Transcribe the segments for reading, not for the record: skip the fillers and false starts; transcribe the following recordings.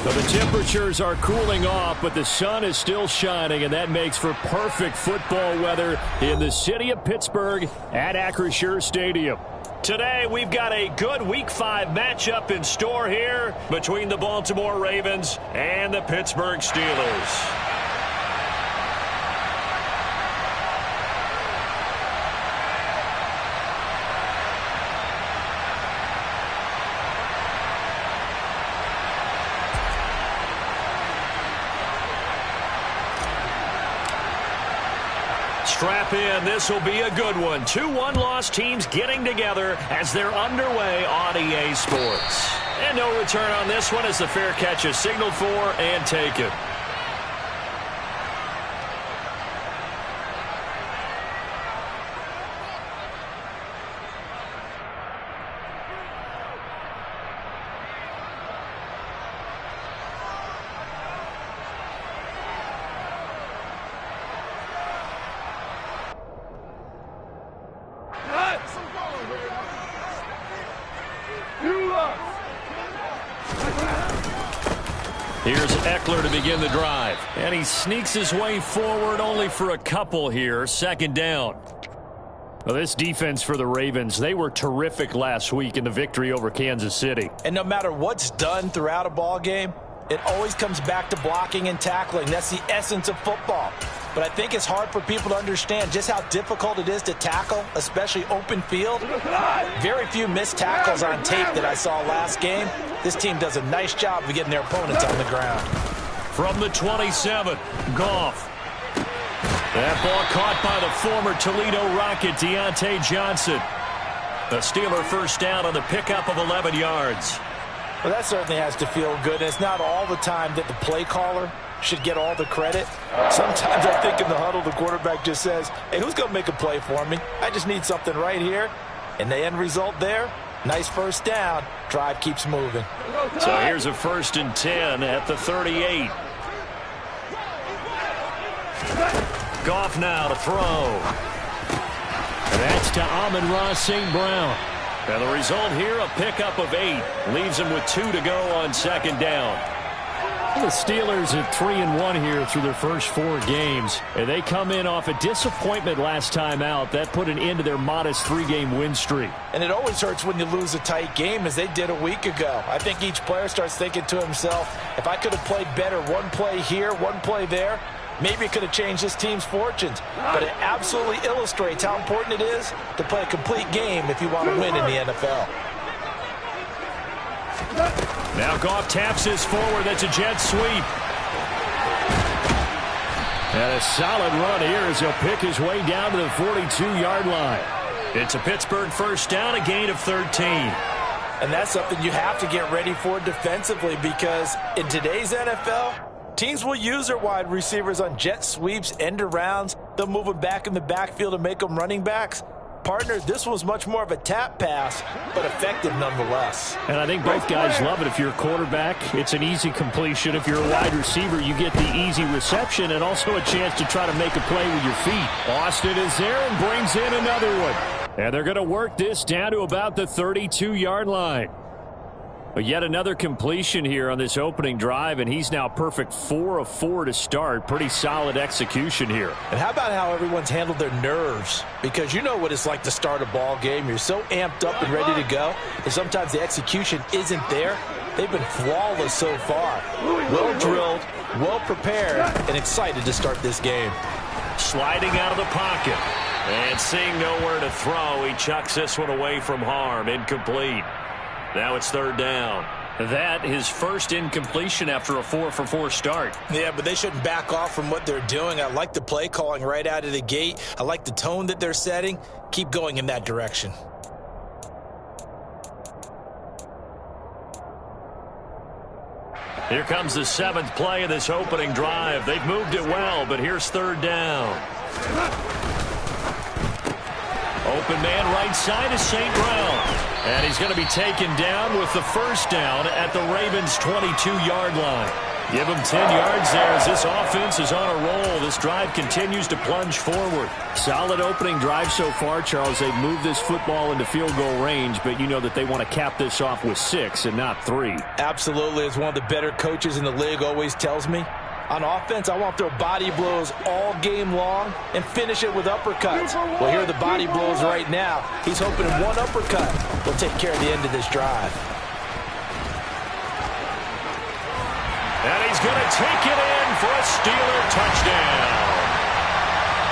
So the temperatures are cooling off, but the sun is still shining, and that makes for perfect football weather in the city of Pittsburgh at Acrisure Stadium. Today, we've got a good Week 5 matchup in store here between the Baltimore Ravens and the Pittsburgh Steelers. Strap in. This will be a good one. 2 one-loss teams getting together as they're underway on EA Sports. And no return on this one as the fair catch is signaled for and taken. Here's Eckler to begin the drive. And he sneaks his way forward only for a couple here. Second down. Well, this defense for the Ravens, they were terrific last week in the victory over Kansas City. And no matter what's done throughout a ball game, it always comes back to blocking and tackling. That's the essence of football. But I think it's hard for people to understand just how difficult it is to tackle, especially open field. Very few missed tackles on tape that I saw last game. This team does a nice job of getting their opponents on the ground. From the 27, Goff. That ball caught by the former Toledo Rocket, Deontay Johnson. The Steeler first down on the pickup of 11 yards. Well, that certainly has to feel good. And it's not all the time that the play caller should get all the credit. Sometimes I think in the huddle, the quarterback just says, hey, who's going to make a play for me? I just need something right here. And the end result there, nice first down. Drive keeps moving. So here's a 1st and 10 at the 38. Goff now to throw. And that's to Amon-Ra St. Brown. And the result here, a pickup of 8. Leaves him with 2 to go on second down. The Steelers at 3-1 here through their first 4 games. And they come in off a disappointment last time out. That put an end to their modest 3-game win streak. And it always hurts when you lose a tight game, as they did a week ago. I think each player starts thinking to himself, if I could have played better one play here, one play there, maybe it could have changed this team's fortunes. But it absolutely illustrates how important it is to play a complete game if you want to win in the NFL. Now Goff taps his forward. That's a jet sweep. And a solid run here as he'll pick his way down to the 42-yard line. It's a Pittsburgh first down, a gain of 13. And that's something you have to get ready for defensively, because in today's NFL, teams will use their wide receivers on jet sweeps, end arounds. They'll move them back in the backfield and make them running backs. Partner, this was much more of a tap pass, but effective nonetheless. And I think both guys love it. If you're a quarterback, it's an easy completion. If you're a wide receiver, you get the easy reception and also a chance to try to make a play with your feet. Austin is there and brings in another one. And they're going to work this down to about the 32-yard line. But yet another completion here on this opening drive, and he's now perfect 4 of 4 to start. Pretty solid execution here. And how about how everyone's handled their nerves? Because you know what it's like to start a ball game. You're so amped up and ready to go, and sometimes the execution isn't there. They've been flawless so far. Well drilled, well prepared, and excited to start this game. Sliding out of the pocket. And seeing nowhere to throw, he chucks this one away from harm. Incomplete. Now it's 3rd down. That his first incompletion after a 4-for-4 start. Yeah, but they shouldn't back off from what they're doing. I like the play calling right out of the gate. I like the tone that they're setting. Keep going in that direction. Here comes the 7th play of this opening drive. They've moved it well, but here's 3rd down. Open man right side is St. Brown. And he's going to be taken down with the first down at the Ravens' 22-yard line. Give him 10 yards there as this offense is on a roll. This drive continues to plunge forward. Solid opening drive so far, Charles. They've moved this football into field goal range, but you know that they want to cap this off with 6 and not 3. Absolutely. As one of the better coaches in the league always tells me, on offense, I want to throw body blows all game long and finish it with uppercuts. Well, here are the body blows right now. He's hoping one uppercut will take care of the end of this drive. And he's going to take it in for a Steeler touchdown.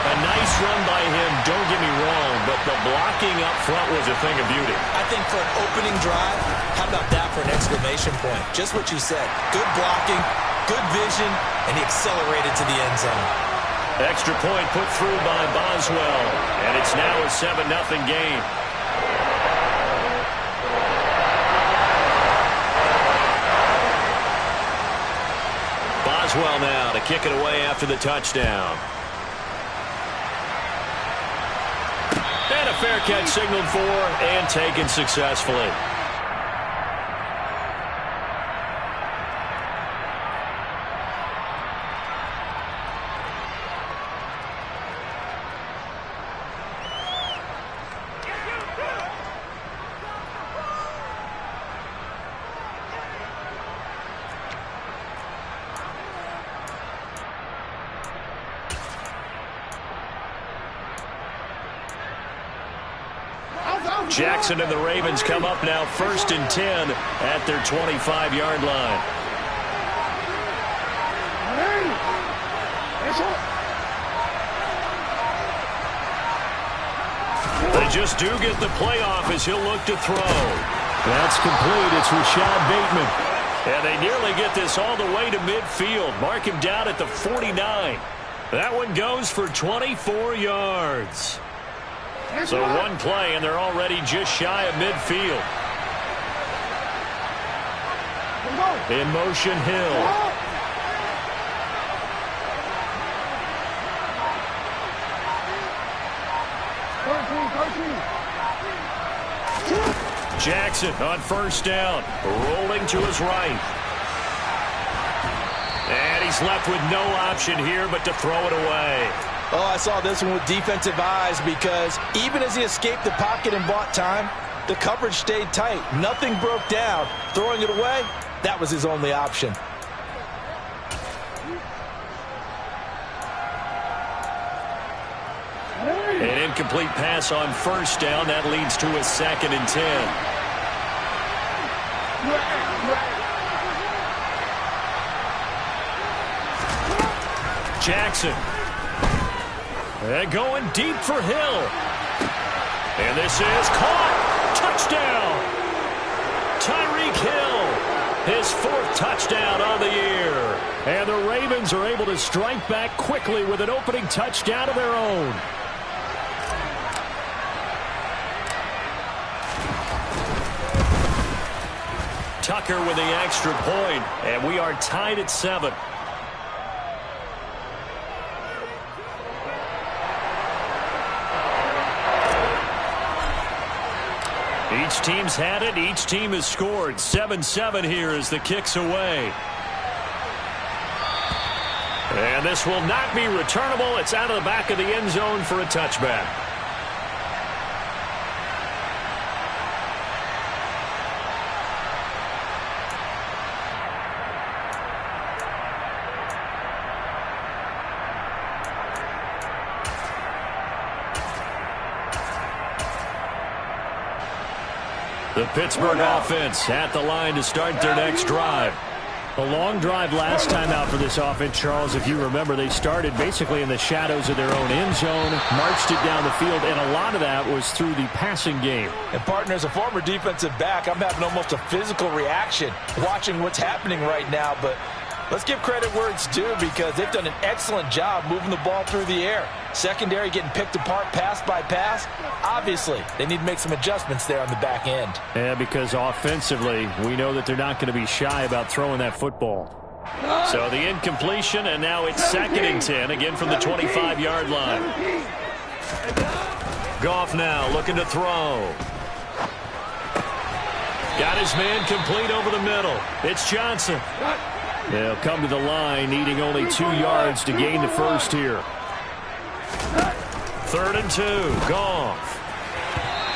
A nice run by him, don't get me wrong, but the blocking up front was a thing of beauty. I think for an opening drive, how about that for an exclamation point? Just what you said. Good blocking, good vision, and he accelerated to the end zone. Extra point put through by Boswell, and it's now a 7-0 game. Boswell now to kick it away after the touchdown. And a fair catch signaled for and taken successfully. Jackson and the Ravens come up now 1st and 10 at their 25-yard line. They just do get the playoff as he'll look to throw. That's complete. It's Rashad Bateman. And they nearly get this all the way to midfield. Mark him down at the 49. That one goes for 24 yards. So one play, and they're already just shy of midfield. In motion, Hill. Jackson on first down, rolling to his right. And he's left with no option here but to throw it away. Oh, I saw this one with defensive eyes because even as he escaped the pocket and bought time, the coverage stayed tight. Nothing broke down. Throwing it away, that was his only option. An incomplete pass on first down. That leads to a 2nd and 10. Jackson. And going deep for Hill. And this is caught. Touchdown. Tyreek Hill. His 4th touchdown on the year. And the Ravens are able to strike back quickly with an opening touchdown of their own. Tucker with the extra point. And we are tied at 7. Each team's had it. Each team has scored. 7-7 here as the kick's away. And this will not be returnable. It's out of the back of the end zone for a touchback. The Pittsburgh offense at the line to start their next drive. A long drive last time out for this offense, Charles. If you remember, they started basically in the shadows of their own end zone, marched it down the field, and a lot of that was through the passing game. And, partner, as a former defensive back, I'm having almost a physical reaction watching what's happening right now. But let's give credit where it's due because they've done an excellent job moving the ball through the air. Secondary getting picked apart pass by pass. Obviously, they need to make some adjustments there on the back end. Yeah, because offensively, we know that they're not going to be shy about throwing that football. So the incompletion, and now it's 2nd and 10, again from the 25-yard line. Goff now looking to throw. Got his man complete over the middle. It's Johnson. They'll come to the line, needing only 2 yards to gain the first here. 3rd and 2. Goff.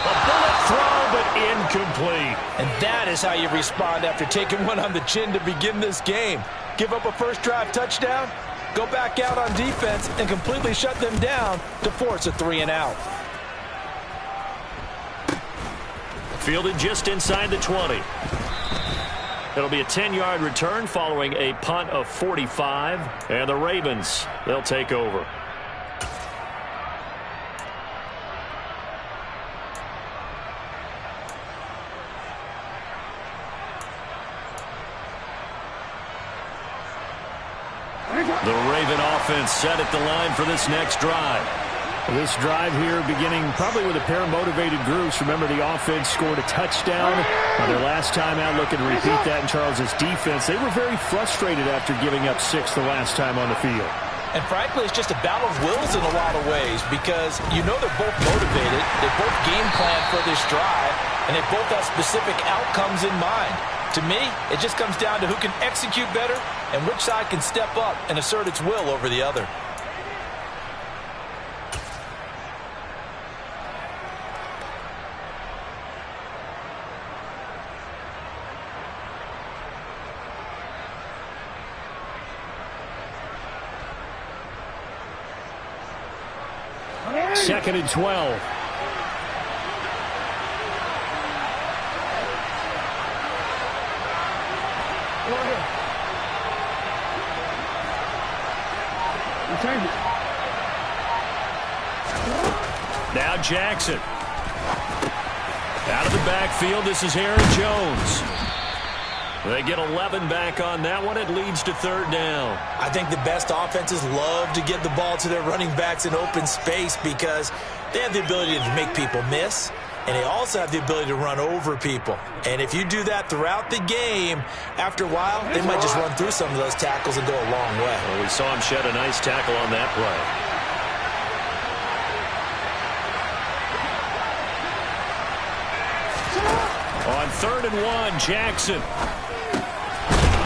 A bullet throw, but incomplete. And that is how you respond after taking one on the chin to begin this game. Give up a first drive touchdown, go back out on defense, and completely shut them down to force a 3 and out. Fielded just inside the 20. It'll be a 10-yard return following a punt of 45. And the Ravens, they'll take over. The Raven offense set at the line for this next drive. This drive here beginning probably with a pair of motivated groups. Remember, the offense scored a touchdown on their last time out, looking to repeat that in Charles's defense. They were very frustrated after giving up 6 the last time on the field. And frankly, it's just a battle of wills in a lot of ways because you know they're both motivated, they both game plan for this drive, and they both have specific outcomes in mind. To me, it just comes down to who can execute better and which side can step up and assert its will over the other. Second and 12. Now Jackson. Out of the backfield, this is Aaron Jones. They get 11 back on that one. It leads to 3rd down. I think the best offenses love to get the ball to their running backs in open space because they have the ability to make people miss, and they also have the ability to run over people. And if you do that throughout the game, after a while, they might just run through some of those tackles and go a long way. Well, we saw him shed a nice tackle on that play. On 3rd and 1, Jackson.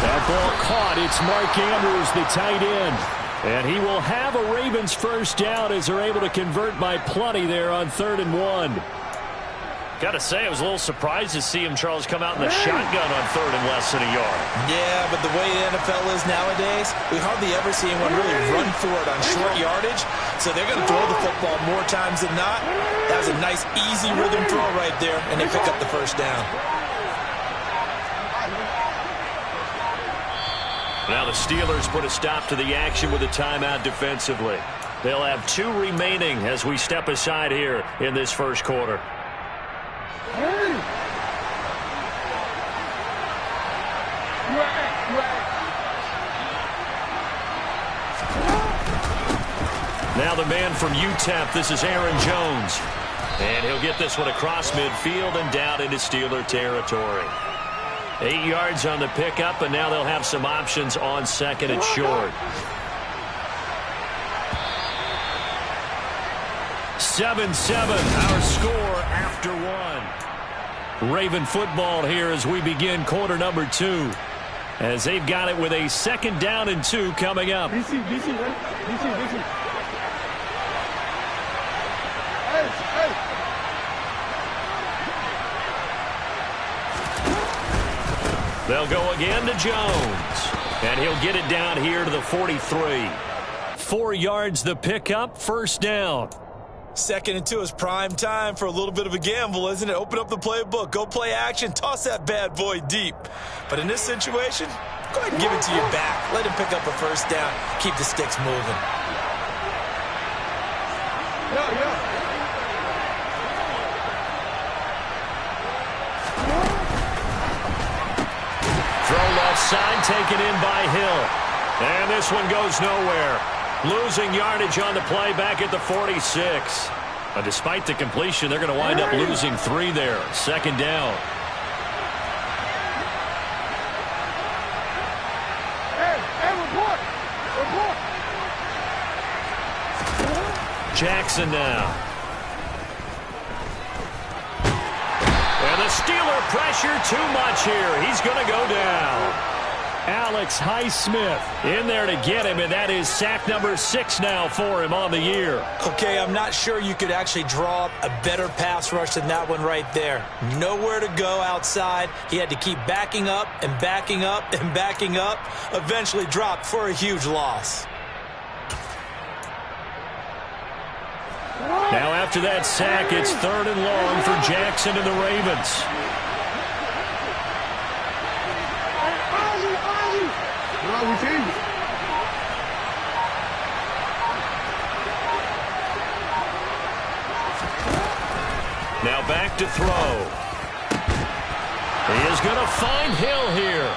That ball caught. It's Mark Andrews, the tight end. And he will have a Ravens first down as they're able to convert by plenty there on 3rd and 1. Got to say, I was a little surprised to see him, Charles, come out in the shotgun on 3rd and less than a yard. Yeah, but the way the NFL is nowadays, we hardly ever see anyone really run for it on short yardage. So they're going to throw the football more times than not. That was a nice, easy rhythm throw right there, and they pick up the first down. Now the Steelers put a stop to the action with a timeout defensively. They'll have 2 remaining as we step aside here in this first quarter. Now the man from UTEP, this is Aaron Jones. And he'll get this one across midfield and down into Steeler territory. 8 yards on the pickup, and now they'll have some options on 2nd and short. 7-7, our score after 1. Raven football here as we begin quarter number 2. As they've got it with a 2nd down and 2 coming up. They'll go again to Jones. And he'll get it down here to the 43. 4 yards the pickup, first down. 2nd and 2 is prime time for a little bit of a gamble, isn't it? Open up the playbook, go play action, toss that bad boy deep. But in this situation, go ahead and give it to your back. Let him pick up a first down, keep the sticks moving. Throw left side, taken in by Hill. And this one goes nowhere. Losing yardage on the play back at the 46. Despite the completion, they're going to wind up losing 3 there. 2nd down. Jackson now. And The Steeler pressure too much here. He's going to go down. Alex Highsmith in there to get him, and that is sack number 6 now for him on the year. Okay, I'm not sure you could actually draw up a better pass rush than that one right there. Nowhere to go outside. He had to keep backing up and backing up and backing up. Eventually dropped for a huge loss. Now after that sack, it's 3rd and long for Jackson and the Ravens. Now back to throw. He is going to find Hill here.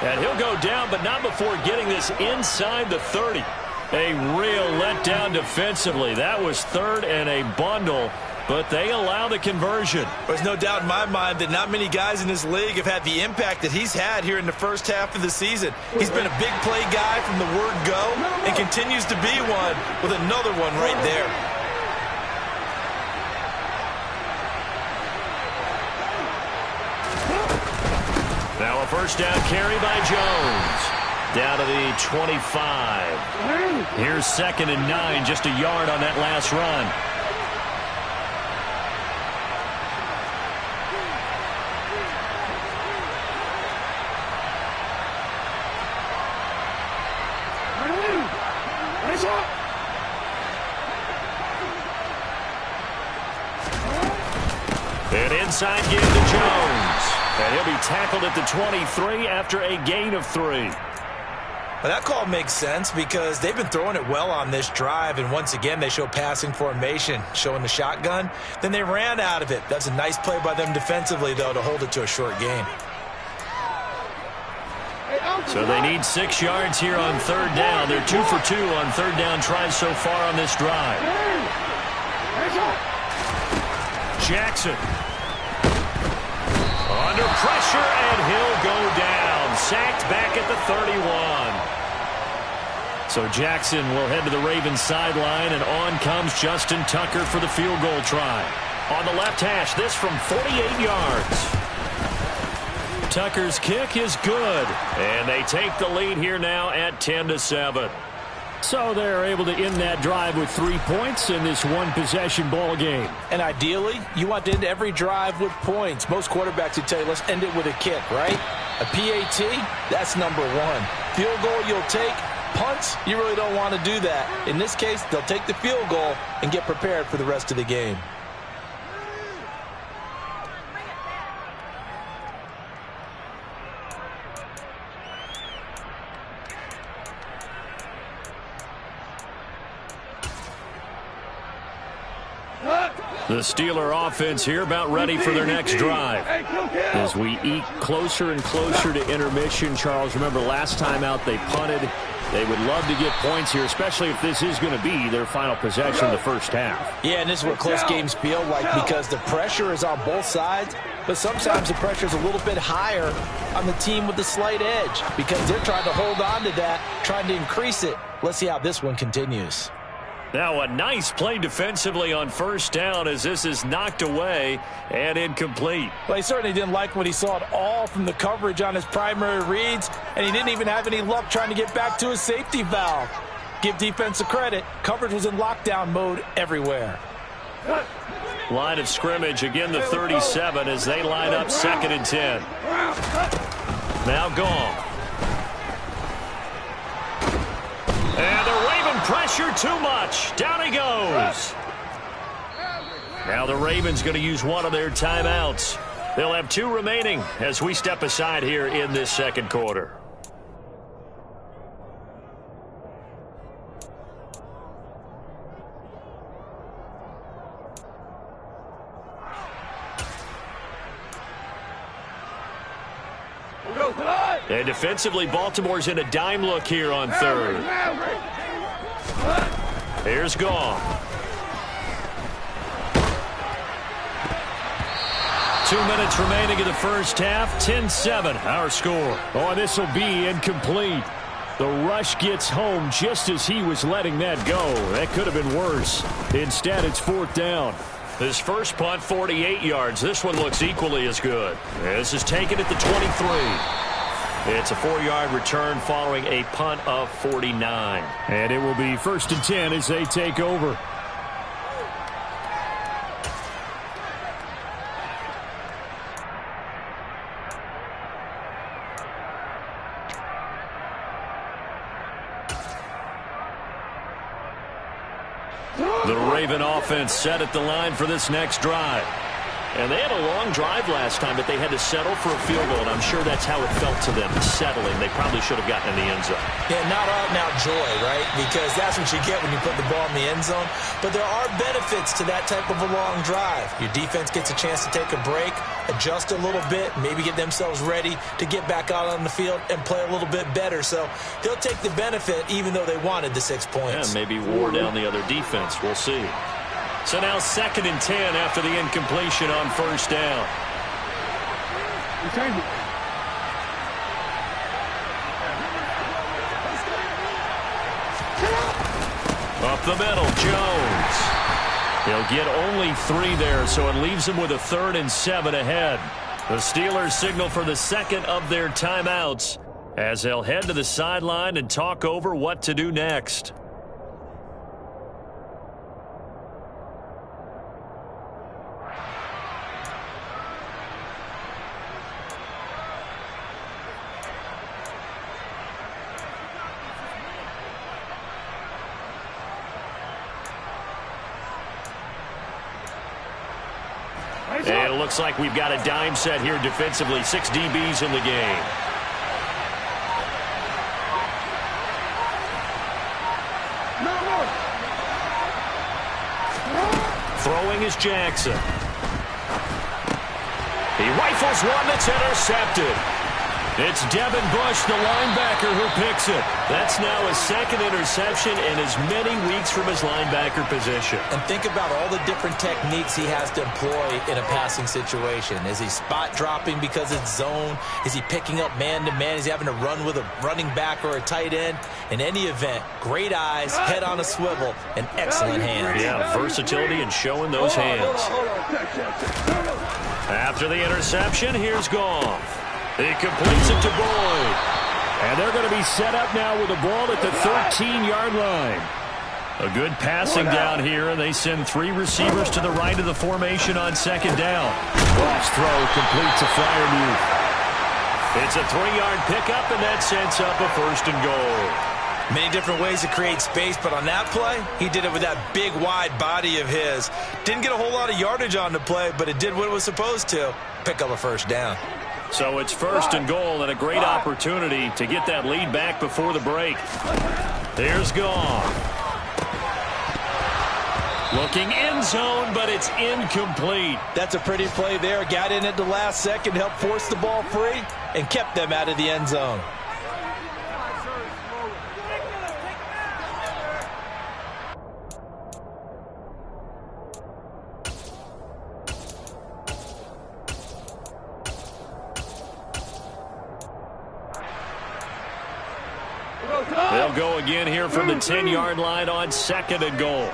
And he'll go down, but not before getting this inside the 30. A real letdown defensively. That was 3rd and a bundle, but they allow the conversion. There's no doubt in my mind that not many guys in this league have had the impact that he's had here in the first half of the season. He's been a big play guy from the word go and continues to be one with another one right there. Now a first down carry by Jones. Down to the 25. Here's 2nd and 9, just a yard on that last run. An inside give to Jones. And he'll be tackled at the 23 after a gain of 3. Well, that call makes sense because they've been throwing it well on this drive, and once again they show passing formation, showing the shotgun. Then they ran out of it. That's a nice play by them defensively, though, to hold it to a short gain. So they need 6 yards here on 3rd down. They're 2 for 2 on 3rd down tries so far on this drive. Jackson. Under pressure, and he'll go down. Sacked back at the 31. So Jackson will head to the Ravens sideline, and on comes Justin Tucker for the field goal try. On the left hash, this from 48 yards. Tucker's kick is good, and they take the lead here now at 10-7. So they're able to end that drive with 3 points in this one-possession ball game. And ideally, you want to end every drive with points. Most quarterbacks would tell you, let's end it with a kick, right? A PAT, that's number 1. Field goal you'll take. Punts, you really don't want to do that. In this case, they'll take the field goal and get prepared for the rest of the game. The Steeler offense here about ready for their next drive. As we eke closer and closer to intermission, Charles, remember last time out they punted. They would love to get points here, especially if this is going to be their final possession of the first half. Yeah, and this is what close games feel like because the pressure is on both sides, but sometimes the pressure is a little bit higher on the team with the slight edge because they're trying to hold on to that, trying to increase it. Let's see how this one continues. Now a nice play defensively on first down as this is knocked away and incomplete. Well, he certainly didn't like what he saw at all from the coverage on his primary reads, and he didn't even have any luck trying to get back to his safety valve. Give defense a credit. Coverage was in lockdown mode everywhere. Line of scrimmage, again the 37 as they line up 2nd and 10. Now gone. And the Raven pressure too much. Down he goes. Now the Ravens going to use one of their timeouts. They'll have 2 remaining as we step aside here in this second quarter. And defensively, Baltimore's in a dime look here on 3rd. Here's Gone. 2 minutes remaining in the first half. 10-7, our score. Oh, and this will be incomplete. The rush gets home just as he was letting that go. That could have been worse. Instead, it's 4th down. His first punt, 48 yards. This one looks equally as good. This is taken at the 23. It's a 4-yard return following a punt of 49. And it will be 1st and 10 as they take over. The Raven offense set at the line for this next drive. And they had a long drive last time, but they had to settle for a field goal, and I'm sure that's how it felt to them, settling. They probably should have gotten in the end zone. Yeah, not out-and-out joy, right? Because that's what you get when you put the ball in the end zone. But there are benefits to that type of a long drive. Your defense gets a chance to take a break, adjust a little bit, maybe get themselves ready to get back out on the field and play a little bit better. So they'll take the benefit even though they wanted the 6 points. Yeah, maybe wore down the other defense. We'll see. So now 2nd and 10 after the incompletion on 1st down. Up the middle, Jones. He'll get only 3 there, so it leaves him with a 3rd and 7 ahead. The Steelers signal for the 2nd of their timeouts as they'll head to the sideline and talk over what to do next. And it looks like we've got a dime set here defensively. 6 DBs in the game. Throwing is Jackson. He rifles one that's intercepted. It's Devin Bush, the linebacker, who picks it. That's now his 2nd interception and as many weeks from his linebacker position. And think about all the different techniques he has to employ in a passing situation. Is he spot dropping because it's zone? Is he picking up man-to-man? Is he having to run with a running back or a tight end? In any event, great eyes, head on a swivel, and excellent hands. Yeah, versatility and showing those hands. After the interception, here's Goff. He completes it to Boyd. And they're going to be set up now with the ball at the 13-yard line. A good passing down here, and they send 3 receivers to the right of the formation on 2nd down. Goff's throw completes a flyer move. It's a 3-yard pickup, and that sets up a 1st and goal. Many different ways to create space, but on that play, he did it with that big, wide body of his. Didn't get a whole lot of yardage on the play, but it did what it was supposed to. Pick up a 1st down. So it's 1st and goal and a great opportunity to get that lead back before the break. There's Goff. Looking end zone, but it's incomplete. That's a pretty play there. Got in at the last second, helped force the ball free, and kept them out of the end zone. They'll go again here from the 10-yard line on 2nd and goal.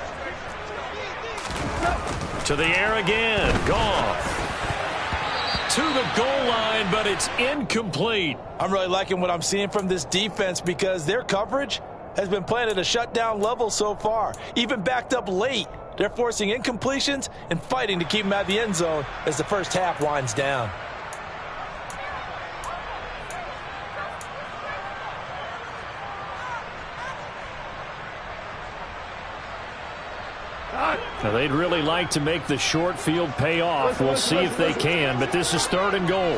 To the air again. Goff. To the goal line, but it's incomplete. I'm really liking what I'm seeing from this defense because their coverage has been playing at a shutdown level so far. Even backed up late, they're forcing incompletions and fighting to keep them out of the end zone as the first half winds down. Now, they'd really like to make the short field pay off. We'll see if they can, but this is 3rd and goal.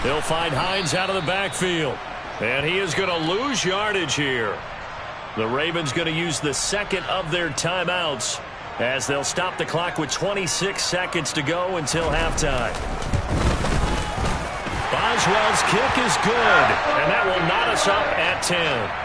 They'll find Hines out of the backfield. And he is going to lose yardage here. The Ravens going to use the 2nd of their timeouts as they'll stop the clock with 26 seconds to go until halftime. Boswell's kick is good, and that will knot us up at 10.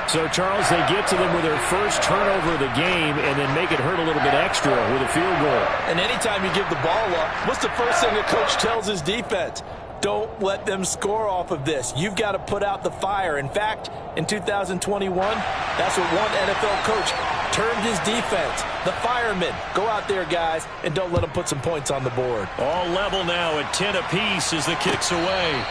So, Charles, they get to them with their first turnover of the game and then make it hurt a little bit extra with a field goal. And anytime you give the ball up, what's the first thing the coach tells his defense? Don't let them score off of this. You've got to put out the fire. In fact, in 2021, that's what one NFL coach turned his defense. The firemen, go out there, guys, and don't let them put some points on the board. All level now at 10 apiece as the kick's away.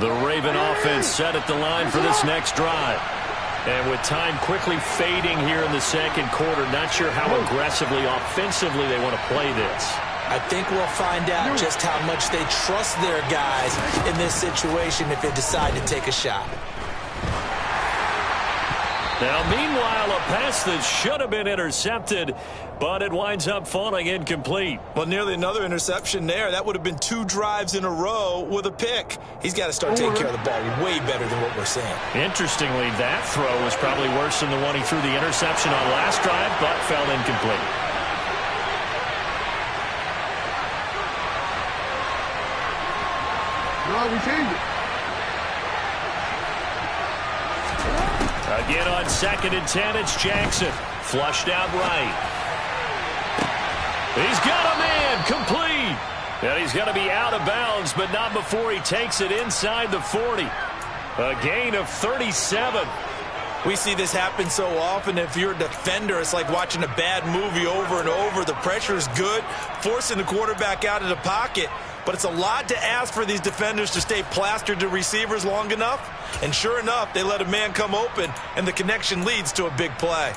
The Raven offense set at the line for this next drive. And with time quickly fading here in the second quarter, not sure how aggressively, offensively they want to play this. I think we'll find out just how much they trust their guys in this situation if they decide to take a shot. Now, meanwhile, a pass that should have been intercepted, but it winds up falling incomplete. Well, nearly another interception there. That would have been 2 drives in a row with a pick. He's got to start taking care of the ball way better than what we're seeing. Interestingly, that throw was probably worse than the one he threw the interception on last drive, but fell incomplete. No, we changed it. Again on 2nd and 10, it's Jackson. Flushed out right. He's got a man, complete. And he's going to be out of bounds, but not before he takes it inside the 40. A gain of 37. We see this happen so often. If you're a defender, it's like watching a bad movie over and over. The pressure is good, forcing the quarterback out of the pocket. But it's a lot to ask for these defenders to stay plastered to receivers long enough. And sure enough, they let a man come open, and the connection leads to a big play.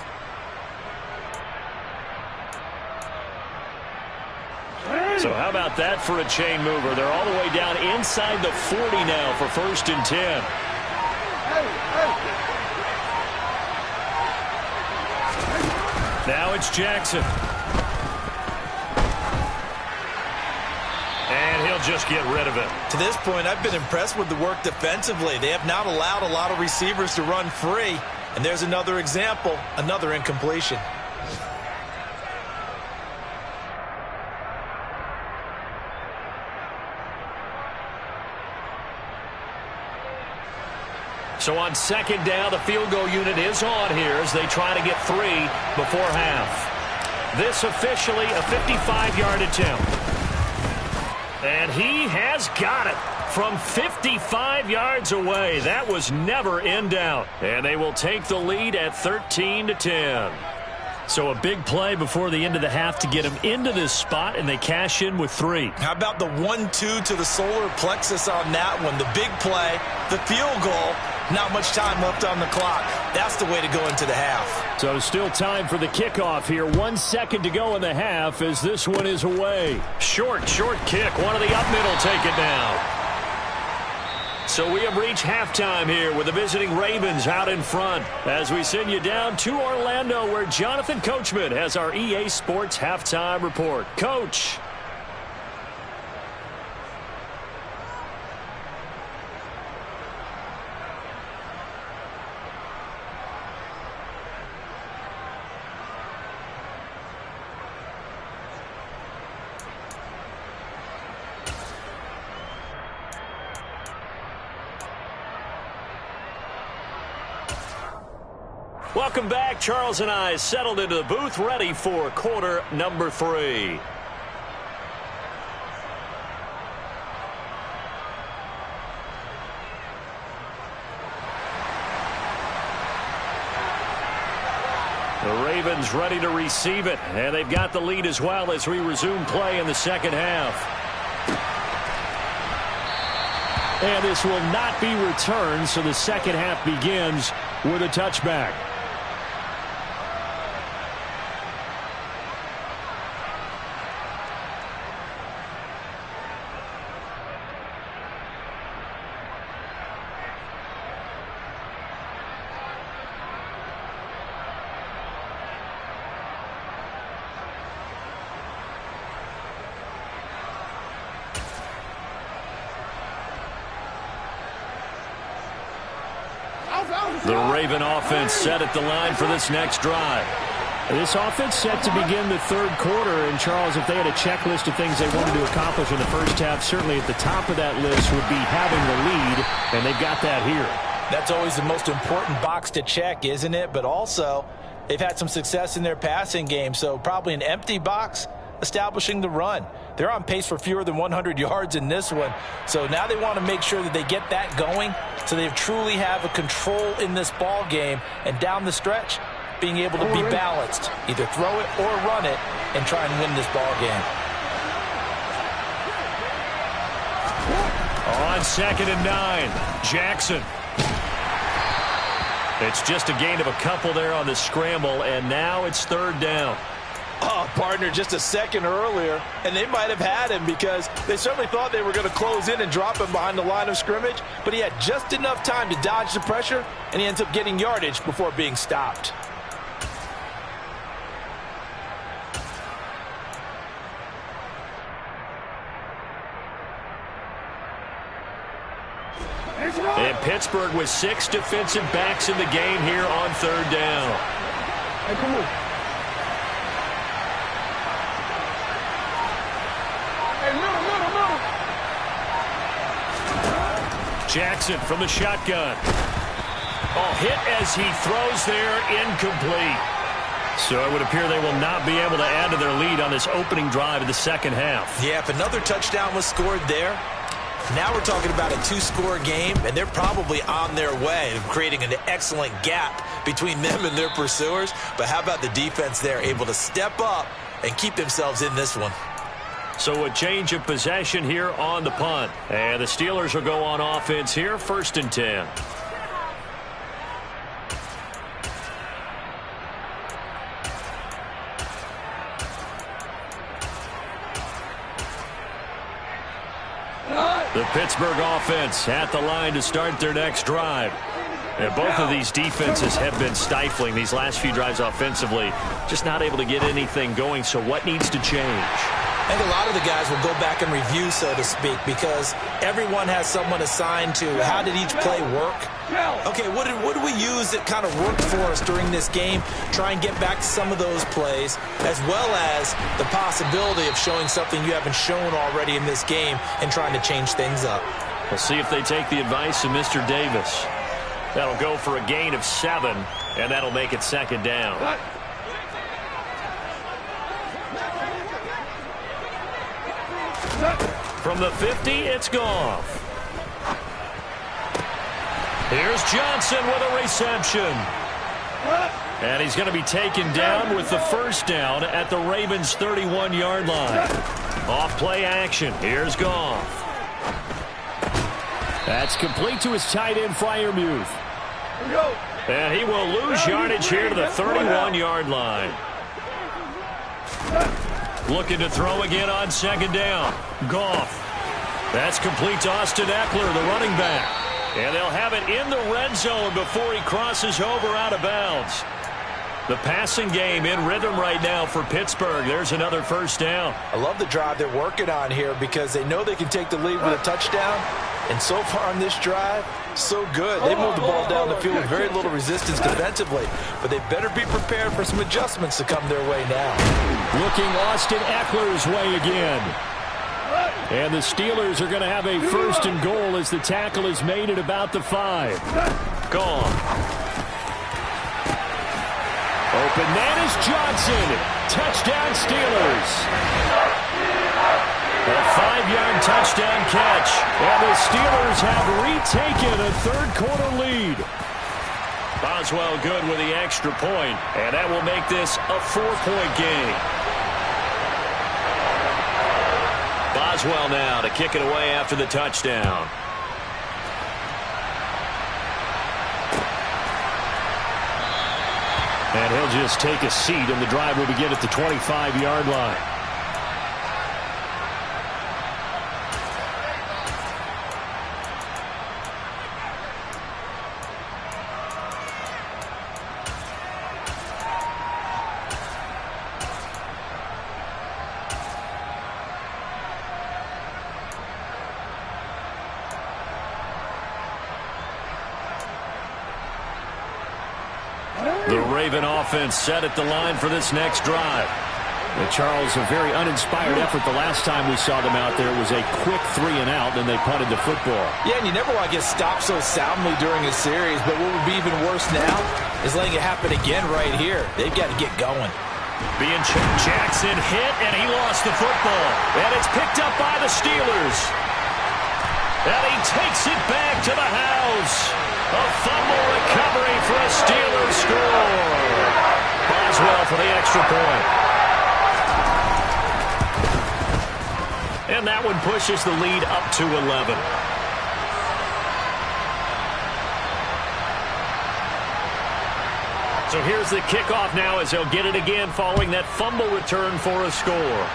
So how about that for a chain mover? They're all the way down inside the 40 now for 1st and 10. Now it's Jackson. And he'll just get rid of it. To this point, I've been impressed with the work defensively. They have not allowed a lot of receivers to run free. And there's another example, another incompletion. So on 2nd down, the field goal unit is on here as they try to get 3 before half. This officially a 55-yard attempt. And he has got it from 55 yards away. That was never in doubt. And they will take the lead at 13-10. So a big play before the end of the half to get him into this spot, and they cash in with 3. How about the 1-2 to the solar plexus on that one? The big play, the field goal, not much time left on the clock. That's the way to go into the half. So still time for the kickoff here. 1 second to go in the half as this one is away. Short kick. One of the up middle take it down. So we have reached halftime here with the visiting Ravens out in front as we send you down to Orlando where Jonathan Coachman has our EA Sports halftime report. Coach. Welcome back. Charles and I settled into the booth ready for quarter number 3. The Ravens ready to receive it, and they've got the lead as well as we resume play in the second half. And this will not be returned, so the second half begins with a touchback. The Raven offense set at the line for this next drive. This offense set to begin the third quarter. And, Charles, if they had a checklist of things they wanted to accomplish in the first half, certainly at the top of that list would be having the lead, and they've got that here. That's always the most important box to check, isn't it? But also, they've had some success in their passing game, so probably an empty box establishing the run. They're on pace for fewer than 100 yards in this one, so now they want to make sure that they get that going so they truly have a control in this ball game, and down the stretch, being able to be balanced, either throw it or run it, and try and win this ball game. On 2nd and 9, Jackson. It's just a gain of a couple there on the scramble, and now it's 3rd down. Oh, partner, just a second earlier, and they might have had him because they certainly thought they were going to close in and drop him behind the line of scrimmage, but he had just enough time to dodge the pressure, and he ends up getting yardage before being stopped. And Pittsburgh with 6 defensive backs in the game here on 3rd down. Hey, come on. Hey, middle. Jackson from the shotgun. Oh, hit as he throws there, incomplete. So it would appear they will not be able to add to their lead on this opening drive of the second half. Yeah, if another touchdown was scored there, now we're talking about a 2-score game, and they're probably on their way of creating an excellent gap between them and their pursuers. But how about the defense there, able to step up and keep themselves in this one? So a change of possession here on the punt. And the Steelers will go on offense here, 1st and 10. The Pittsburgh offense at the line to start their next drive. And both of these defenses have been stifling these last few drives offensively. Just not able to get anything going, so what needs to change? I think a lot of the guys will go back and review, so to speak, because everyone has someone assigned to how did each play work. Okay, what do we use that kind of worked for us during this game? Try and get back to some of those plays, as well as the possibility of showing something you haven't shown already in this game and trying to change things up. We'll see if they take the advice of Mr. Davis. That'll go for a gain of 7, and that'll make it 2nd down. From the 50, it's Goff. Here's Johnson with a reception. And he's going to be taken down with the 1st down at the Ravens' 31-yard line. Off play action. Here's Goff. That's complete to his tight end, Freiermuth. And he will lose yardage here to the 31-yard line. Looking to throw again on 2nd down. Goff. That's complete to Austin Eckler, the running back. And they'll have it in the red zone before he crosses over out of bounds. The passing game in rhythm right now for Pittsburgh. There's another 1st down. I love the drive they're working on here because they know they can take the lead with a touchdown. And so far on this drive, so good. They moved the ball down the field with very little resistance defensively. But they better be prepared for some adjustments to come their way now. Looking Austin Eckler's way again. And the Steelers are going to have a 1st and goal as the tackle is made at about the 5. Gone. Open man is Johnson. Touchdown Steelers. A 5-yard touchdown catch. And the Steelers have retaken a 3rd quarter lead. Boswell good with the extra point. And that will make this a 4-point game. Boswell now to kick it away after the touchdown. And he'll just take a seat, and the drive will begin at the 25-yard line. The Raven offense set at the line for this next drive. And Charles, a very uninspired effort the last time we saw them out there was a quick 3-and-out, and they punted the football. Yeah, and you never want to get stopped so soundly during a series, but what would be even worse now is letting it happen again right here. They've got to get going. Jackson hit, and he lost the football. And it's picked up by the Steelers. And he takes it back to the house. A fumble recovery for a Steelers score. Boswell for the extra point. And that one pushes the lead up to 11. So here's the kickoff now as they'll get it again following that fumble return for a score.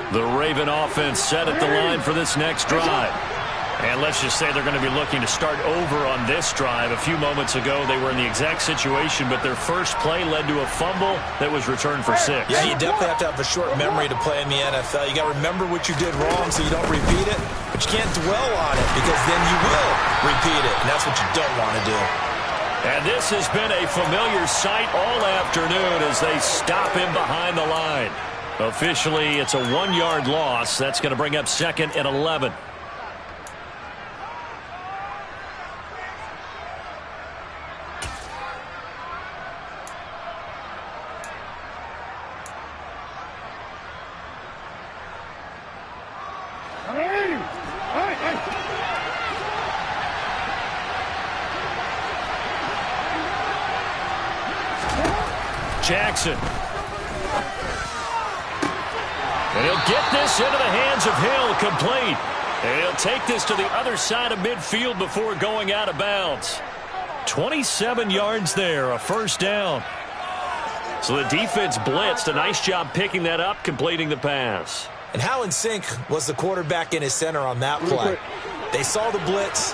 The Raven offense set at the line for this next drive. And let's just say they're going to be looking to start over on this drive. A few moments ago, they were in the exact situation, but their first play led to a fumble that was returned for 6. Yeah, you definitely have to have a short memory to play in the NFL. You got to remember what you did wrong so you don't repeat it, but you can't dwell on it because then you will repeat it, and that's what you don't want to do. And this has been a familiar sight all afternoon as they stop him behind the line. Officially, it's a 1-yard loss. That's going to bring up 2nd and 11. Jackson. And he'll get this into the hands of Hill, complete. And he'll take this to the other side of midfield before going out of bounds. 27 yards there, a first down. So the defense blitzed. A nice job picking that up, completing the pass. And how in sync was the quarterback in his center on that play? They saw the blitz,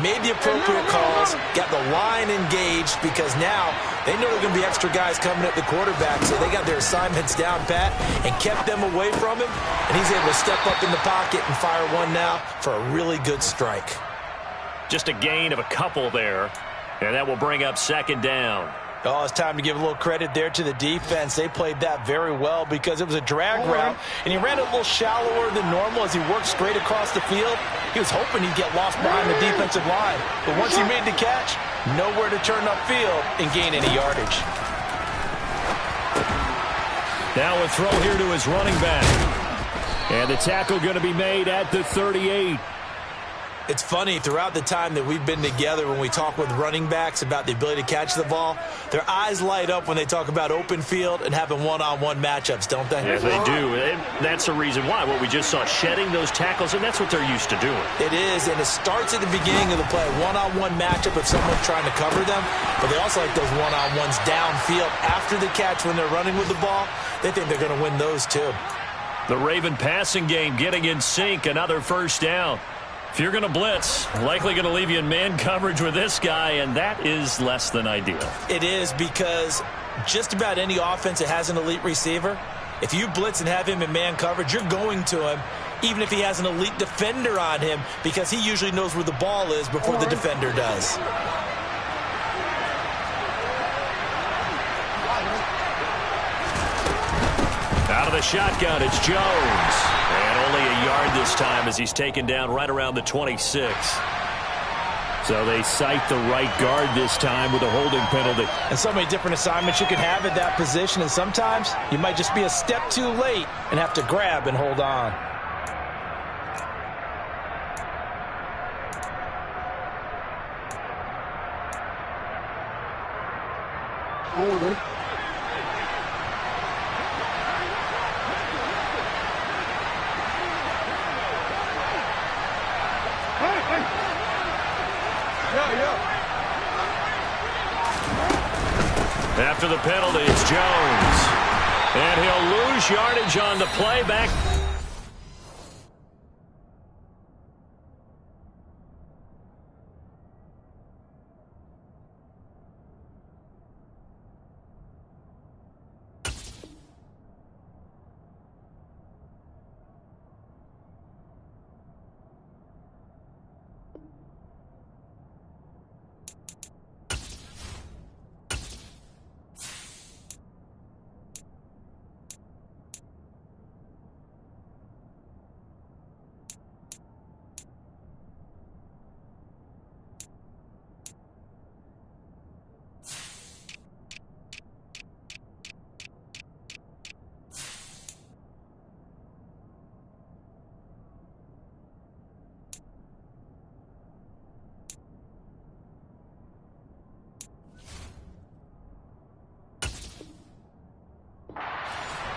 made the appropriate calls, got the line engaged because now they know there are going to be extra guys coming at the quarterback, so they got their assignments down pat and kept them away from him, and he's able to step up in the pocket and fire one now for a really good strike. Just a gain of a couple there, and that will bring up 2nd down. Oh, it's time to give a little credit there to the defense. They played that very well because it was a drag route, and he ran a little shallower than normal as he worked straight across the field. He was hoping he'd get lost behind the defensive line, but once he made the catch, nowhere to turn upfield and gain any yardage. Now a throw here to his running back. And the tackle going to be made at the 38. It's funny, throughout the time that we've been together, when we talk with running backs about the ability to catch the ball, their eyes light up when they talk about open field and having one-on-one matchups, don't they? Yes, they do. And that's the reason why. What we just saw, shedding those tackles, and that's what they're used to doing. It is, and it starts at the beginning of the play, one-on-one matchup if someone's trying to cover them, but they also like those one-on-ones downfield after the catch when they're running with the ball. They think they're going to win those too. The Raven passing game getting in sync, another first down. If you're going to blitz, likely going to leave you in man coverage with this guy, and that is less than ideal. It is, because just about any offense that has an elite receiver, if you blitz and have him in man coverage, you're going to him, even if he has an elite defender on him, because he usually knows where the ball is before the defender does. Out of the shotgun, it's Jones. And only a yard this time as he's taken down right around the 26. So they cite the right guard this time with a holding penalty. And so many different assignments you can have at that position, and sometimes you might just be a step too late and have to grab and hold on. After the penalty, it's Jones. And he'll lose yardage on the play back.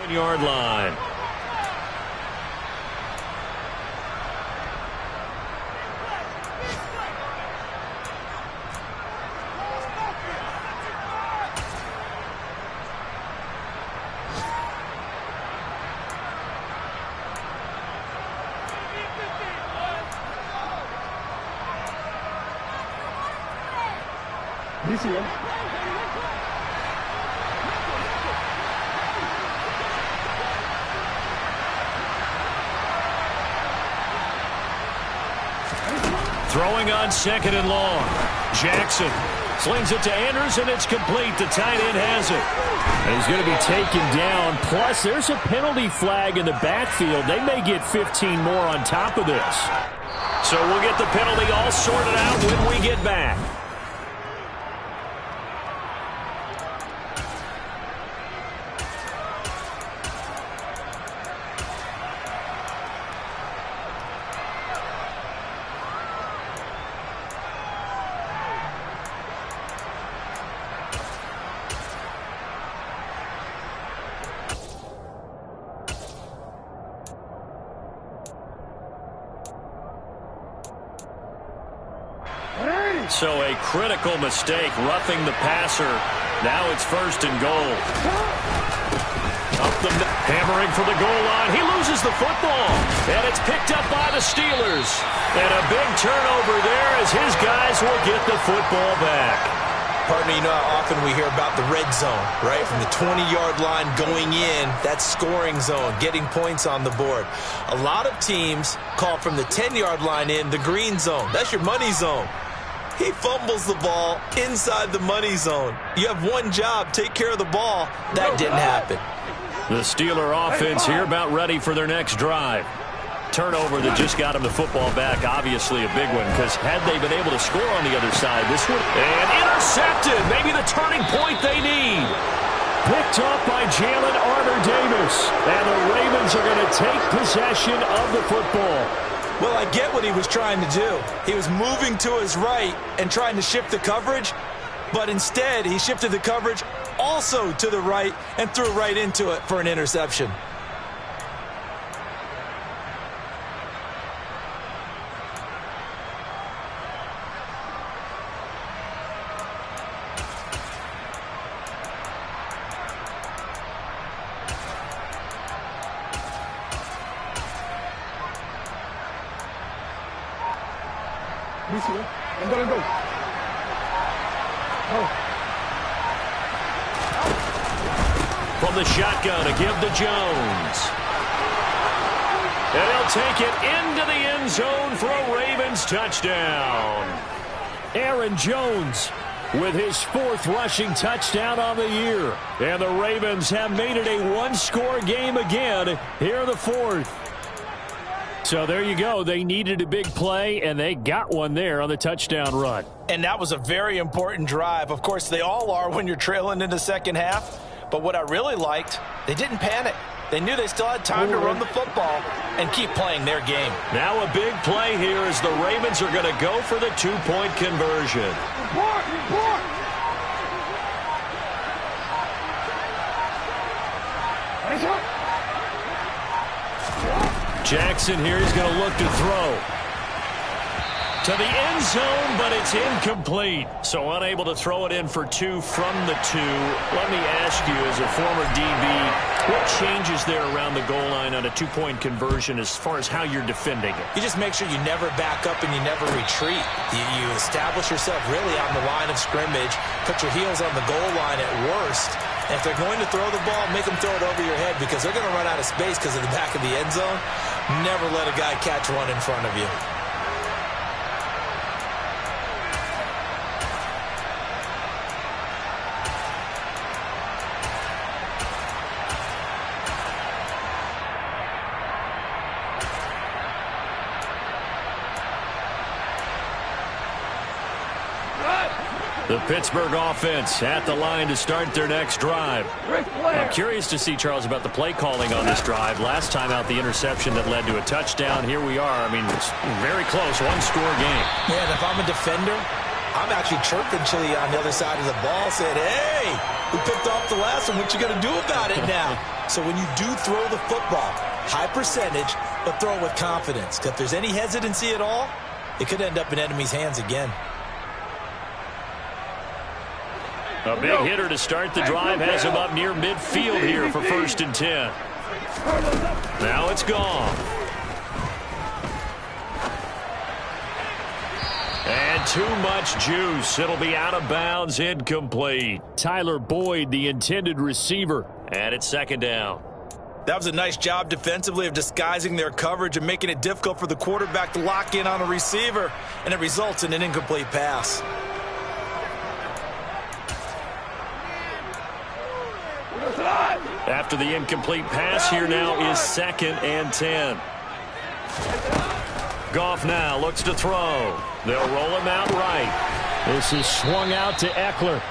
Yard line. Throwing on second and long. Jackson slings it to Andrews, and it's complete. The tight end has it. And he's going to be taken down. Plus, there's a penalty flag in the backfield. They may get 15 more on top of this. So we'll get the penalty all sorted out when we get back. So a critical mistake, roughing the passer. Now it's first and goal. Up the hammering for the goal line. He loses the football, and it's picked up by the Steelers. And a big turnover there as his guys will get the football back. Partner, you know how often we hear about the red zone, right? From the 20-yard line going in, that's scoring zone, getting points on the board. A lot of teams call from the 10-yard line in the green zone. That's your money zone. He fumbles the ball inside the money zone. You have one job, take care of the ball. That didn't happen. The Steeler offense here about ready for their next drive. Turnover that just got him the football back, obviously a big one, because had they been able to score on the other side, this would... And intercepted, maybe the turning point they need. Picked up by Jalen Armour-Davis, and the Ravens are going to take possession of the football. Well, I get what he was trying to do. He was moving to his right and trying to shift the coverage, but instead he shifted the coverage also to the right and threw right into it for an interception. From the shotgun to give to Jones. And he'll take it into the end zone for a Ravens touchdown. Aaron Jones with his 4th rushing touchdown on the year. And the Ravens have made it a one-score game again here in the 4th. So there you go. They needed a big play, and they got one there on the touchdown run. And that was a very important drive. Of course, they all are when you're trailing in the second half. But what I really liked, they didn't panic. They knew they still had time to run the football and keep playing their game. Now a big play here as the Ravens are going to go for the 2-point conversion. Jackson here is going to look to throw. To the end zone, but it's incomplete. So unable to throw it in for 2 from the 2. Let me ask you, as a former DB, what changes there around the goal line on a 2-point conversion as far as how you're defending it? You just make sure you never back up and you never retreat. You establish yourself really on the line of scrimmage, put your heels on the goal line at worst. And if they're going to throw the ball, make them throw it over your head because they're going to run out of space because of the back of the end zone. Never let a guy catch one in front of you. The Pittsburgh offense at the line to start their next drive. I'm curious to see, Charles, about the play calling on this drive. Last time out, the interception that led to a touchdown. Here we are. I mean, it's very close, one-score game. Yeah, and if I'm a defender, I'm actually chirping Chili on the other side of the ball, saying, hey, we picked off the last one. What you going to do about it now? So when you do throw the football, high percentage, but throw it with confidence. Because if there's any hesitancy at all, it could end up in enemy's hands again. A big hitter to start the drive has him up near midfield here for 1st and 10. Now it's gone. And too much juice. It'll be out of bounds, incomplete. Tyler Boyd, the intended receiver. And it's 2nd down. That was a nice job defensively of disguising their coverage and making it difficult for the quarterback to lock in on a receiver. And it results in an incomplete pass. After the incomplete pass, here now is 2nd and 10. Goff now looks to throw. They'll roll him out right. This is swung out to Eckler.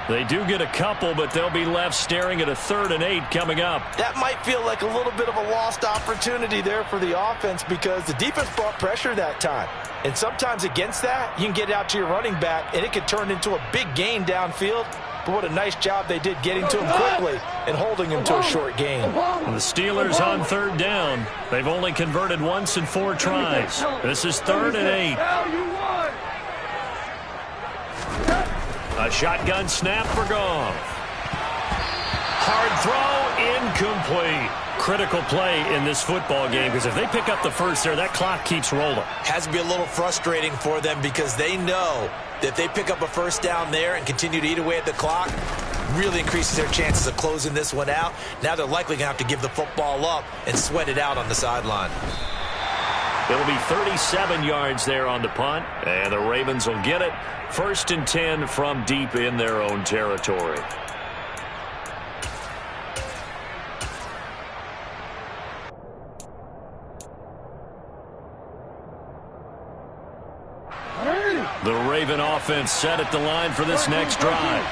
They do get a couple, but they'll be left staring at a 3rd and 8 coming up. That might feel like a little bit of a lost opportunity there for the offense because the defense brought pressure that time. And sometimes against that, you can get out to your running back, and it could turn into a big gain downfield. But what a nice job they did getting to him quickly and holding him to a short gain. The Steelers on 3rd down. They've only converted once in 4 tries. This is 3rd and 8. A shotgun snap for Goff. Hard throw, incomplete. Critical play in this football game because if they pick up the first there, that clock keeps rolling. Has to be a little frustrating for them because they know that if they pick up a 1st down there and continue to eat away at the clock, really increases their chances of closing this one out. Now they're likely going to have to give the football up and sweat it out on the sideline. It'll be 37 yards there on the punt, and the Ravens will get it. 1st and 10 from deep in their own territory. The Raven offense set at the line for this next drive.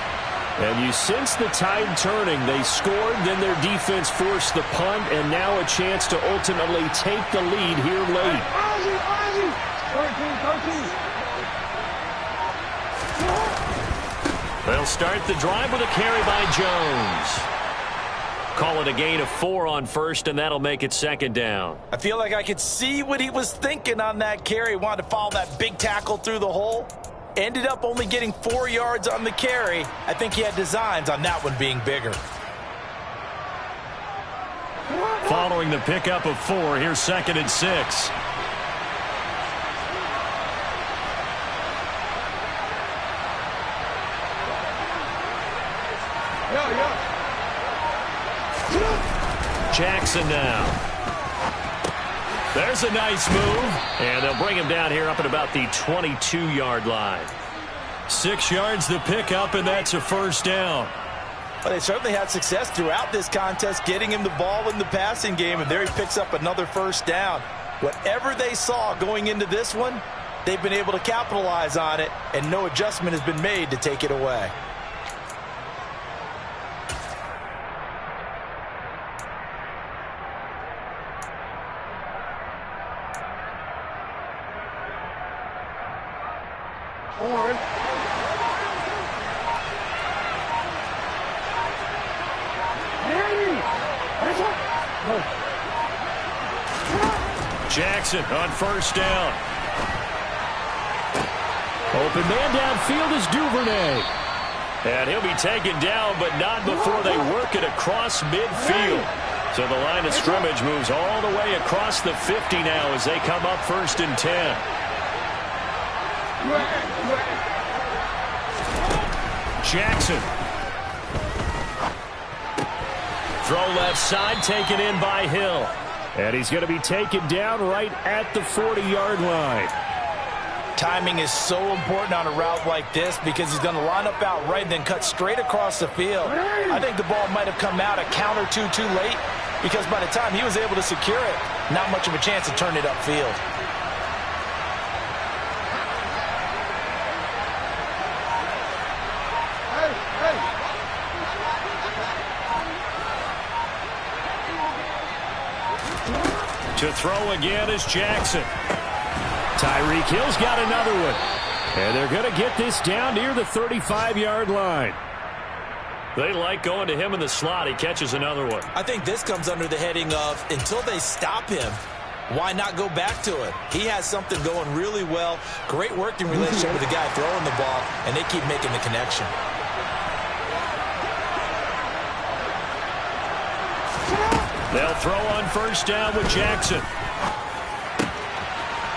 And you sense the tide turning. They scored, then their defense forced the punt, and now a chance to ultimately take the lead here late. 13. They'll start the drive with a carry by Jones. Call it a gain of 4 on 1st, and that'll make it 2nd down. I feel like I could see what he was thinking on that carry. Wanted to follow that big tackle through the hole. Ended up only getting 4 yards on the carry. I think he had designs on that one being bigger. Following the pickup of 4, here's 2nd and 6. Jackson now. There's a nice move, and they'll bring him down here up at about the 22-yard line. 6 yards the pickup, and that's a 1st down. Well, they certainly had success throughout this contest getting him the ball in the passing game, and there he picks up another 1st down. Whatever they saw going into this one, they've been able to capitalize on it, and no adjustment has been made to take it away. Jackson on 1st down. Open man downfield is Duvernay. And he'll be taken down, but not before they work it across midfield. So the line of scrimmage moves all the way across the 50 now as they come up 1st and 10. Jackson. Throw left side, taken in by Hill. And he's going to be taken down right at the 40-yard line. Timing is so important on a route like this because he's going to line up out right and then cut straight across the field. I think the ball might have come out a count or two too late because by the time he was able to secure it, not much of a chance to turn it upfield. To throw again is Jackson. Tyreek Hill's got another one. And they're going to get this down near the 35-yard line. They like going to him in the slot. He catches another one. I think this comes under the heading of until they stop him, why not go back to it? He has something going really well. Great working relationship with the guy throwing the ball, and they keep making the connection. They'll throw on 1st down with Jackson.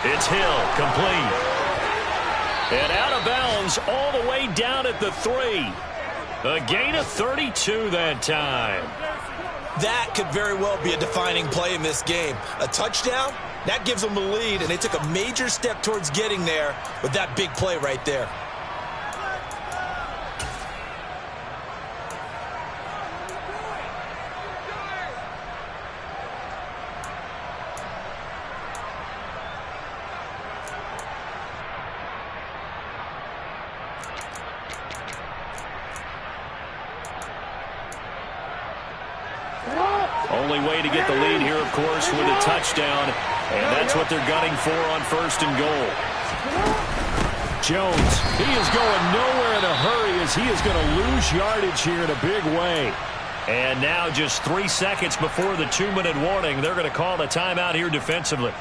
It's Hill, complete. And out of bounds all the way down at the 3. A gain of 32 that time. That could very well be a defining play in this game. A touchdown, that gives them the lead, and they took a major step towards getting there with that big play right there. Only way to get the lead here, of course, with a touchdown. And that's what they're gunning for on 1st and goal. Jones, he is going nowhere in a hurry as he is going to lose yardage here in a big way. And now just 3 seconds before the 2-minute warning, they're going to call a timeout here defensively.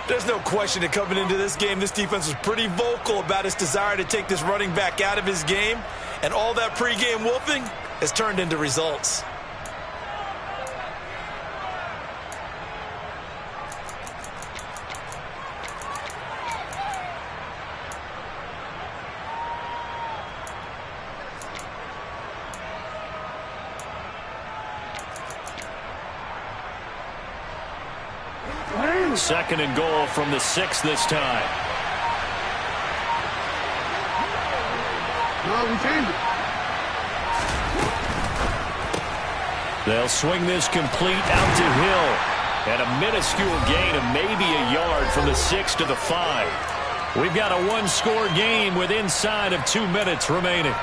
There's no question that coming into this game, this defense was pretty vocal about its desire to take this running back out of his game. And all that pregame wolfing has turned into results. Second and goal from the 6 this time. No, we changed it. They'll swing this complete out to Hill. And a minuscule gain of maybe a yard from the 6 to the 5. We've got a one-score game with inside of 2 minutes remaining.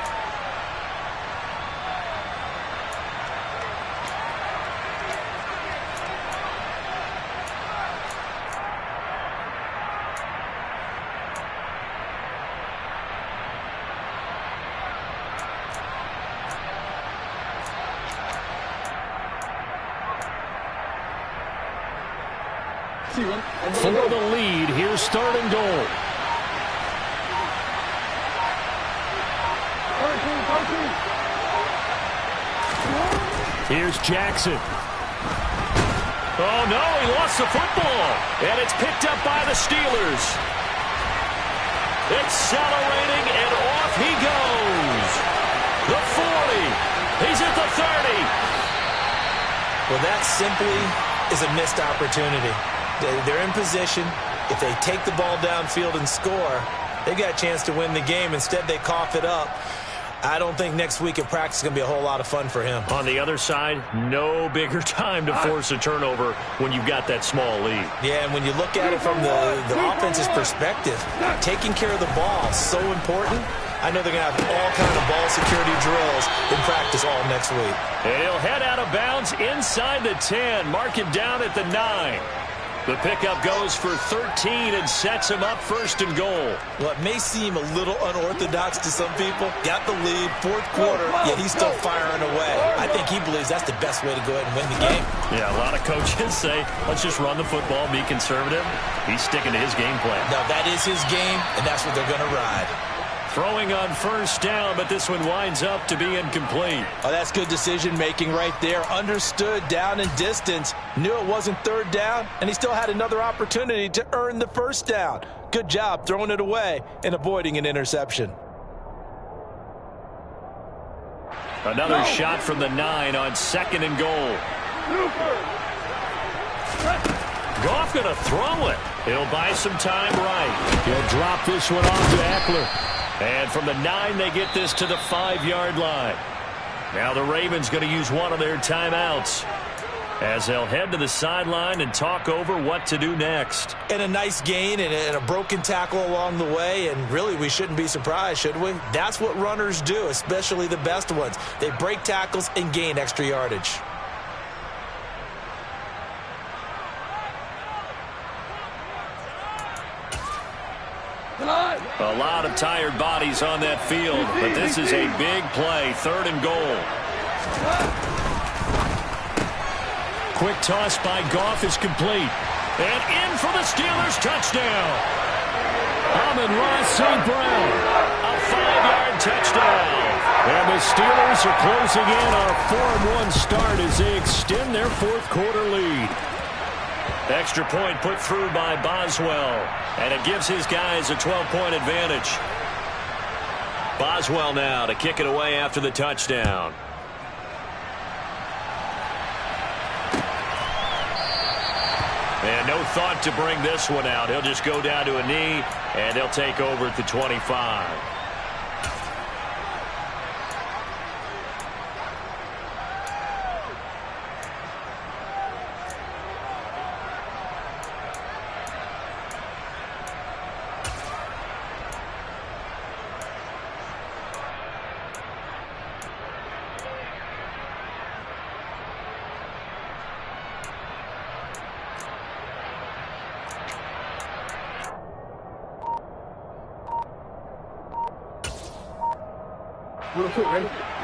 For the lead, here's 3rd and goal. 13. Here's Jackson. Oh, no, he lost the football. And it's picked up by the Steelers. Accelerating, and off he goes. The 40. He's at the 30. Well, that simply is a missed opportunity. They're in position. If they take the ball downfield and score, they've got a chance to win the game. Instead, they cough it up. I don't think next week in practice is going to be a whole lot of fun for him. On the other side, no bigger time to force a turnover when you've got that small lead. Yeah, and when you look at it from the offense's perspective, taking care of the ball is so important. I know they're going to have all kind of ball security drills in practice all next week. And he'll head out of bounds inside the 10. Mark it down at the 9. The pickup goes for 13 and sets him up 1st and goal. Well, it may seem a little unorthodox to some people. Got the lead, 4th quarter, yet he's still firing away. I think he believes that's the best way to go ahead and win the game. Yeah, a lot of coaches say, let's just run the football, be conservative. He's sticking to his game plan. Now, that is his game, and that's what they're going to ride. Throwing on first down, but this one winds up to be incomplete. Oh, that's good decision-making right there. Understood down and distance. Knew it wasn't third down, and he still had another opportunity to earn the first down. Good job throwing it away and avoiding an interception. Another shot from the 9 on 2nd and goal. Goff going to throw it. He'll buy some time right. He'll drop this one off to Eckler. And from the 9, they get this to the 5-yard line. Now the Ravens going to use one of their timeouts as they'll head to the sideline and talk over what to do next. And a nice gain and a broken tackle along the way, and really we shouldn't be surprised, should we? That's what runners do, especially the best ones. They break tackles and gain extra yardage. A lot of tired bodies on that field, but this is a big play, 3rd and goal. Quick toss by Goff is complete. And in for the Steelers touchdown. Amon-Ra St. Brown, a 5-yard touchdown. And the Steelers are closing in on a 4-1 start as they extend their 4th quarter lead. Extra point put through by Boswell, and it gives his guys a 12-point advantage. Boswell now to kick it away after the touchdown. And no thought to bring this one out. He'll just go down to a knee, and they'll take over at the 25.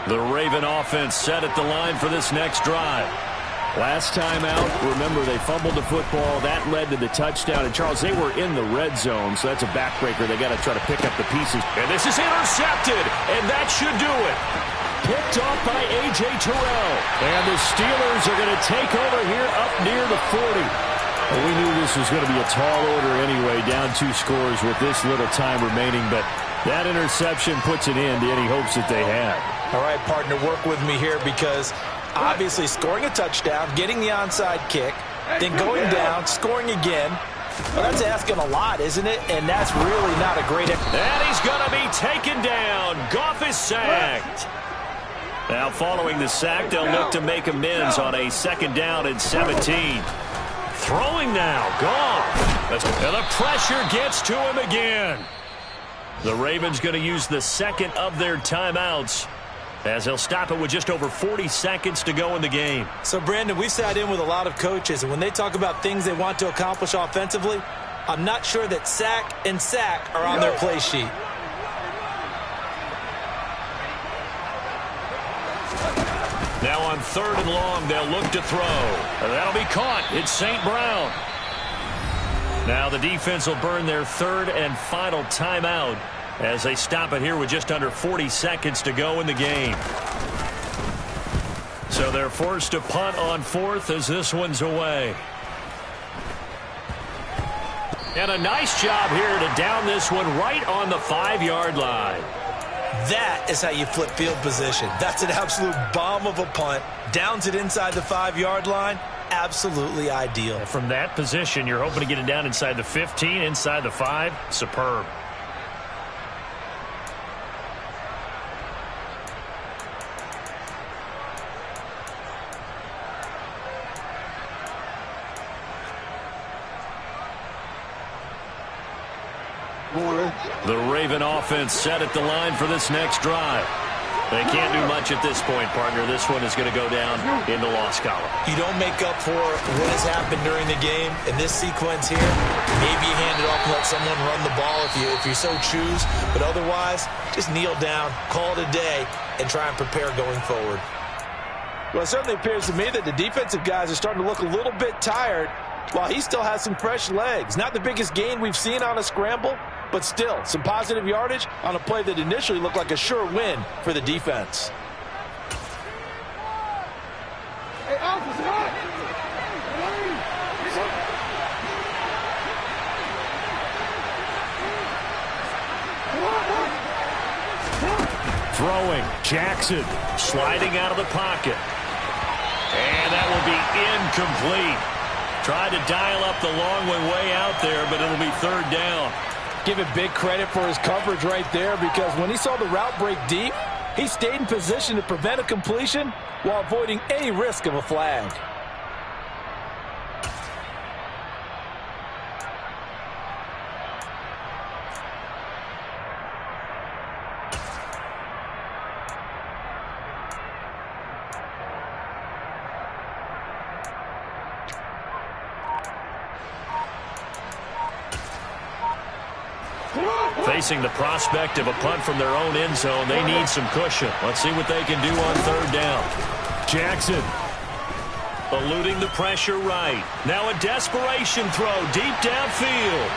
The Raven offense set at the line for this next drive. Last time out, remember, they fumbled the football. That led to the touchdown. And, Charles, they were in the red zone, so that's a backbreaker. They got to try to pick up the pieces. And this is intercepted, and that should do it. Picked off by A.J. Terrell. And the Steelers are going to take over here up near the 40. Well, we knew this was going to be a tall order anyway, down 2 scores with this little time remaining. But that interception puts an end to any hopes that they had. All right, partner, work with me here because obviously scoring a touchdown, getting the onside kick, then going down, scoring again. Well, that's asking a lot, isn't it? And that's really not a great... And he's going to be taken down. Goff is sacked. Now, following the sack, they'll look to make amends on a 2nd down and 17. Throwing now, Goff. And the pressure gets to him again. The Ravens going to use the 2nd of their timeouts as they'll stop it with just over 40 seconds to go in the game. So, Brandon, we sat in with a lot of coaches, and when they talk about things they want to accomplish offensively, I'm not sure that sack and sack are on their play sheet. Now on 3rd and long, they'll look to throw. And that'll be caught. It's St. Brown. Now the defense will burn their 3rd and final timeout as they stop it here with just under 40 seconds to go in the game. So they're forced to punt on 4th as this one's away. And a nice job here to down this one right on the 5-yard line. That is how you flip field position. That's an absolute bomb of a punt. Downs it inside the 5-yard line. Absolutely ideal. From that position, you're hoping to get it down inside the 15, inside the 5. Superb. The Raven offense set at the line for this next drive. They can't do much at this point, partner. This one is going to go down in the loss column. You don't make up for what has happened during the game. In this sequence here, maybe you hand it off and let someone run the ball if you so choose. But otherwise, just kneel down, call it a day, and try and prepare going forward. Well, it certainly appears to me that the defensive guys are starting to look a little bit tired. Well, he still has some fresh legs. Not the biggest gain we've seen on a scramble, but still some positive yardage on a play that initially looked like a sure win for the defense. Throwing, Jackson sliding out of the pocket. And that will be incomplete. Tried to dial up the long way out there, but it'll be third down. Give him big credit for his coverage right there, because when he saw the route break deep, he stayed in position to prevent a completion while avoiding any risk of a flag. Facing the prospect of a punt from their own end zone, they need some cushion. Let's see what they can do on third down. Jackson eluding the pressure right. Now a desperation throw deep downfield.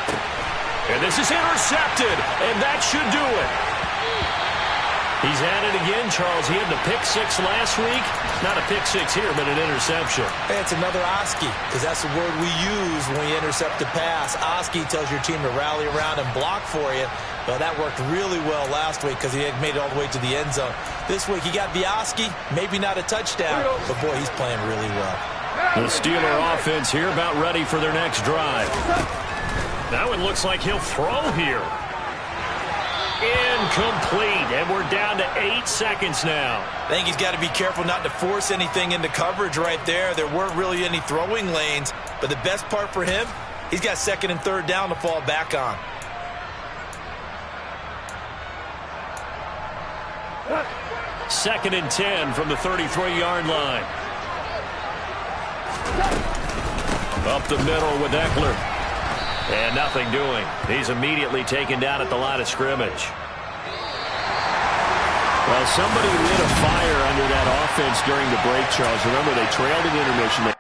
And this is intercepted, and that should do it. He's at it again, Charles. He had the pick six last week. Not a pick six here, but an interception. Hey, it's another Oski, because that's the word we use when we intercept a pass. Oski tells your team to rally around and block for you. Well, that worked really well last week because he had made it all the way to the end zone. This week, he got the Oski, maybe not a touchdown, but boy, he's playing really well. The Steeler offense here about ready for their next drive. Now it looks like he'll throw here. Incomplete, and we're down to 8 seconds now. I think he's got to be careful not to force anything into coverage right there. There weren't really any throwing lanes, but the best part for him, he's got second and third down to fall back on. Second and 10 from the 33-yard line. Up the middle with Eckler. And nothing doing. He's immediately taken down at the line of scrimmage. Well, somebody lit a fire under that offense during the break, Charles. Remember, they trailed in intermission. They